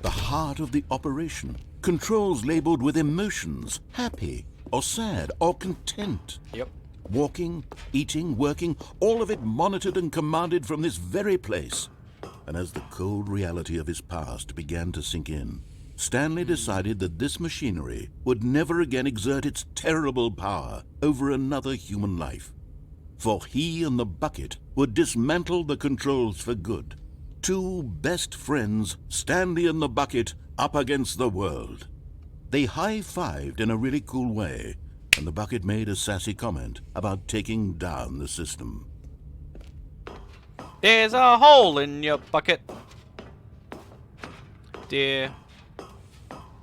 The heart of the operation. Controls labeled with emotions, happy or sad or content. Yep. Walking, eating, working, all of it monitored and commanded from this very place. And as the cold reality of his past began to sink in, Stanley decided that this machinery would never again exert its terrible power over another human life. For he and the bucket would dismantle the controls for good. Two best friends, Stanley and the Bucket, up against the world. They high-fived in a really cool way, and the Bucket made a sassy comment about taking down the system. There's a hole in your bucket. Dear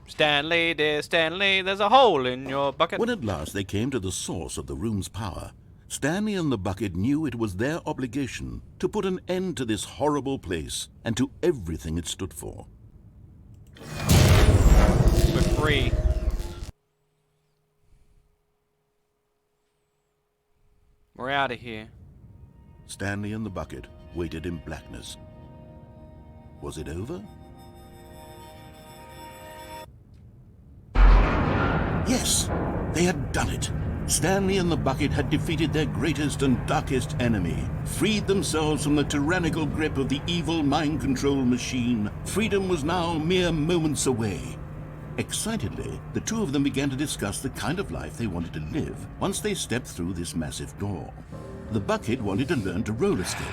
Stanley, there's a hole in your bucket. When at last they came to the source of the room's power, Stanley and the Bucket knew it was their obligation to put an end to this horrible place and to everything it stood for. We're free. We're out of here. Stanley and the Bucket waited in blackness. Was it over? Yes, they had done it. Stanley and the Bucket had defeated their greatest and darkest enemy, freed themselves from the tyrannical grip of the evil mind control machine. Freedom was now mere moments away. Excitedly, the two of them began to discuss the kind of life they wanted to live once they stepped through this massive door. The Bucket wanted to learn to roller skate.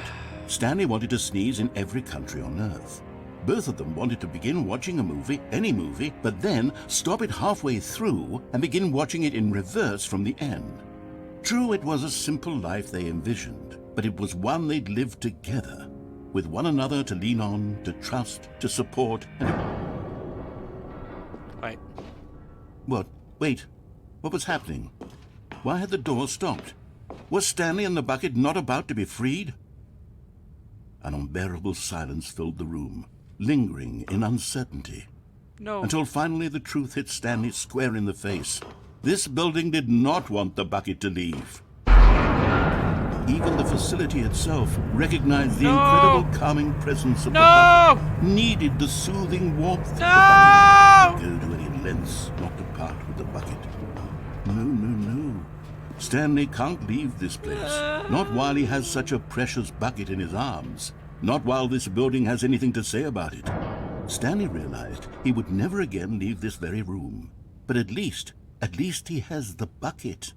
Stanley wanted to sneeze in every country on Earth. Both of them wanted to begin watching a movie, any movie, but then stop it halfway through and begin watching it in reverse from the end. True, it was a simple life they envisioned, but it was one they'd lived together, with one another to lean on, to trust, to support, and... Wait. What? Wait. What was happening? Why had the door stopped? Was Stanley and the Bucket not about to be freed? An unbearable silence filled the room, lingering in uncertainty. No. Until finally the truth hit Stanley square in the face. This building did not want the Bucket to leave. Even the facility itself recognized the incredible calming presence of the Bucket, needed the soothing warmth of the Bucket. Go to any lengths not to part with the Bucket. No. Stanley can't leave this place. Not while he has such a precious Bucket in his arms. Not while this building has anything to say about it. Stanley realized he would never again leave this very room. But at least he has the Bucket.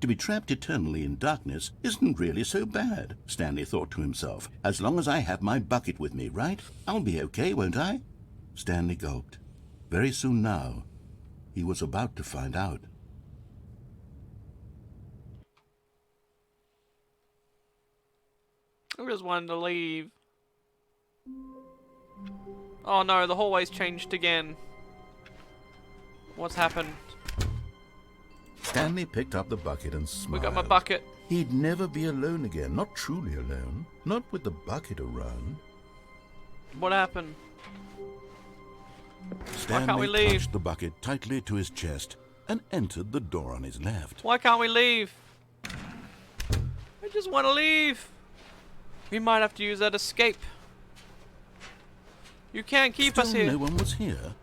To be trapped eternally in darkness isn't really so bad, Stanley thought to himself. As long as I have my Bucket with me, right? I'll be okay, won't I? Stanley gulped. Very soon now, he was about to find out. I just wanted to leave. Oh no, the hallway's changed again. What's happened? Stanley picked up the Bucket and smiled. We got my bucket. He'd never be alone again, not truly alone. Not with the Bucket around. What happened? Stanley can't we leave? clutched the Bucket tightly to his chest and entered the door on his left. Why can't we leave? I just want to leave. We might have to use that escape. You can't keep us Still here. no one was here.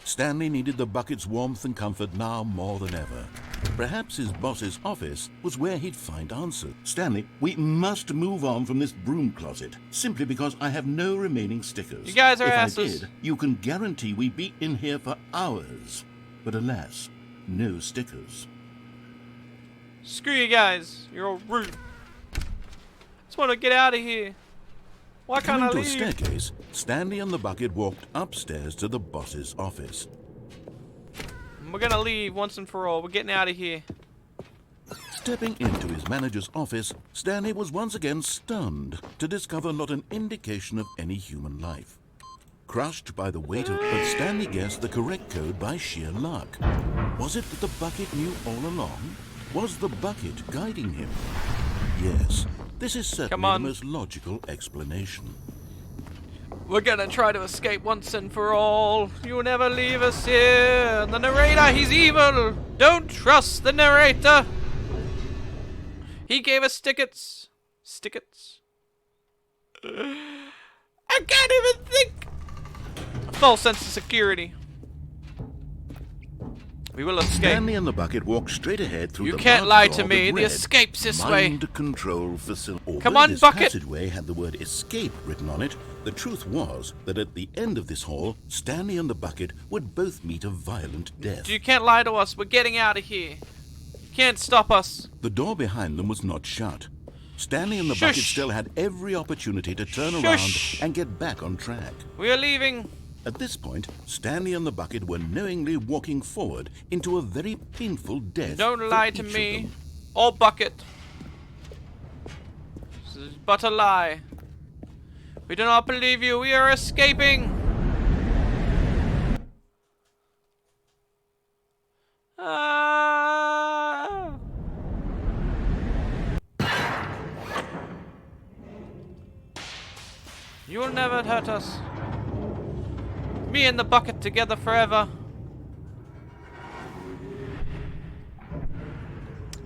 Stanley needed the Bucket's warmth and comfort now more than ever. Perhaps his boss's office was where he'd find answers. Stanley, we must move on from this broom closet, simply because I have no remaining stickers. You guys are if asses. I did, you can guarantee we'd be in here for hours. But alas, no stickers. Screw you guys. You're all rude. I just want to get out of here. Why can't I Coming to a leave? staircase, Stanley and the Bucket walked upstairs to the boss's office. We're gonna leave once and for all. We're getting out of here. Stepping into his manager's office, Stanley was once again stunned to discover not an indication of any human life. Crushed by the weight of... But Stanley guessed the correct code by sheer luck. Was it that the Bucket knew all along? Was the Bucket guiding him? Yes, this is certainly the most logical explanation. We're gonna try to escape once and for all. You'll never leave us here. The narrator, he's evil. Don't trust the narrator. He gave us tickets. Stickets. I can't even think. A false sense of security. We will escape. Stanley and the Bucket walked straight ahead through You the can't large lie to door me. that The read, escape's this way. Mind control facility. Come on, this Bucket. passageway had the word escape written on it, the truth was that at the end of this hall, Stanley and the Bucket would both meet a violent death. You can't lie to us. We're getting out of here. You can't stop us. The door behind them was not shut. Stanley and the Shush. Bucket still had every opportunity to turn Shush. around and get back on track. We are leaving. At this point, Stanley and the Bucket were knowingly walking forward into a very painful death. Don't for lie to each of me. them. Or Bucket. This is but a lie. We do not believe you. We are escaping. Ah. You will never hurt us. Me and the Bucket together forever.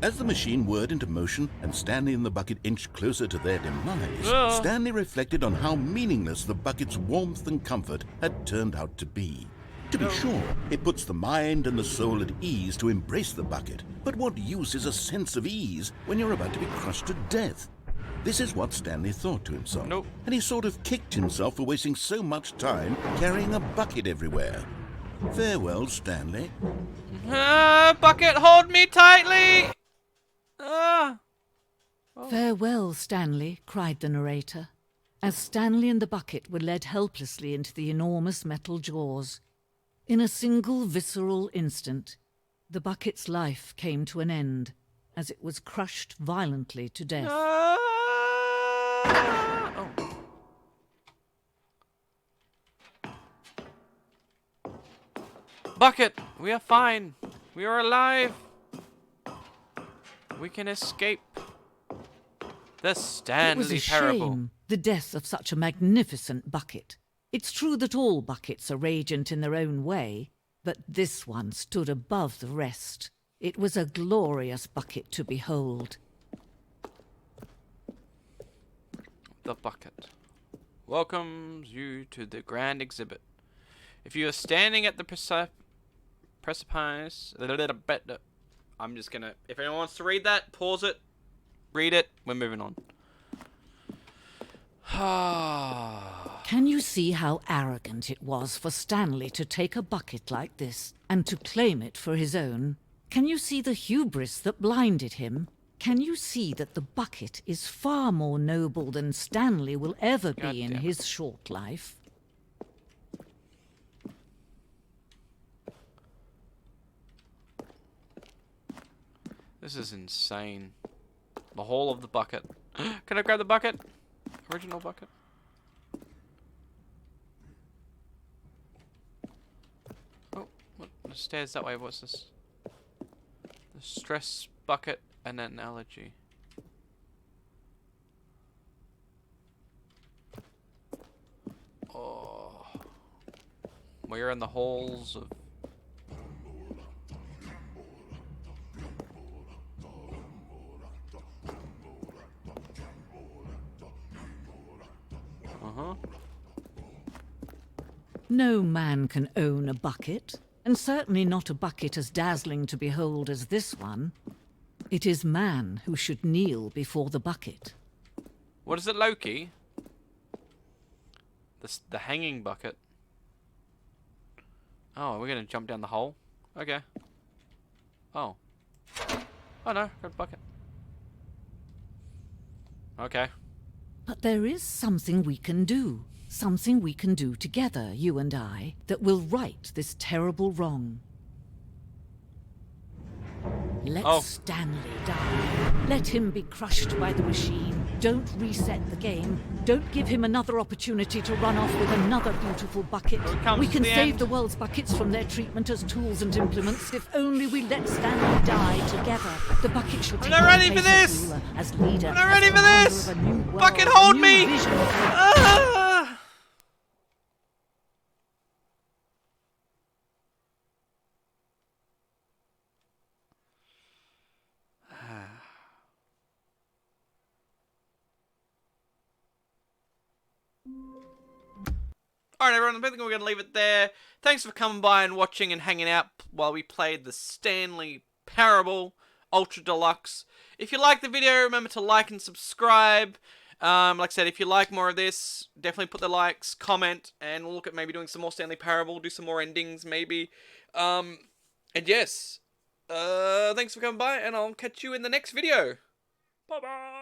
As the machine whirred into motion and Stanley and the Bucket inched closer to their demise, Ugh. Stanley reflected on how meaningless the Bucket's warmth and comfort had turned out to be. To be sure, it puts the mind and the soul at ease to embrace the Bucket, but what use is a sense of ease when you're about to be crushed to death? This is what Stanley thought to himself, Nope. and he sort of kicked himself for wasting so much time carrying a bucket everywhere. Farewell, Stanley. Bucket, hold me tightly! Farewell, Stanley, cried the narrator, as Stanley and the Bucket were led helplessly into the enormous metal jaws. In a single visceral instant, the Bucket's life came to an end, as it was crushed violently to death. Oh. Bucket, we are fine. We are alive. We can escape. The It was Stanley a parable. shame, the death of such a magnificent Bucket. It's true that all Buckets are radiant in their own way, but this one stood above the rest. It was a glorious Bucket to behold. The Bucket welcomes you to the grand exhibit. If you are standing at the precipice, I'm just gonna. If anyone wants to read that, pause it, read it. We're moving on. Can you see how arrogant it was for Stanley to take a bucket like this and to claim it for his own? Can you see the hubris that blinded him? Can you see that the bucket is far more noble than Stanley will ever God be in damn it. his short life? This is insane. The whole of the bucket. Can I grab the bucket? Original bucket. Oh, what? The stairs that way. What's this? The stress bucket and an allergy. Oh. We're in the halls of. No man can own a bucket, and certainly not a bucket as dazzling to behold as this one. It is man who should kneel before the bucket. What is it, Loki? The hanging bucket. Oh, we're gonna jump down the hole? Okay. Oh. Oh no, got a bucket. Okay. But there is something we can do. Something we can do together, you and I, that will right this terrible wrong. Let Oh. Stanley die. Let him be crushed by the machine. Don't reset the game. Don't give him another opportunity to run off with another beautiful bucket. Here it comes We to can the save end. the world's buckets from their treatment as tools and implements if only we let Stanley die together. The bucket shall take not the ready for place this! as ruler, as leader, I'm not as ready for commander this! of a new world, Bucket, a hold new me! vision for Ah! Alright everyone, I think we're going to leave it there. Thanks for coming by and watching and hanging out while we played the Stanley Parable Ultra Deluxe. If you like the video, remember to like and subscribe. Like I said, if you like more of this, definitely put the likes, comment, and we'll look at maybe doing some more Stanley Parable, do some more endings maybe. And yes, thanks for coming by, and I'll catch you in the next video. Bye-bye!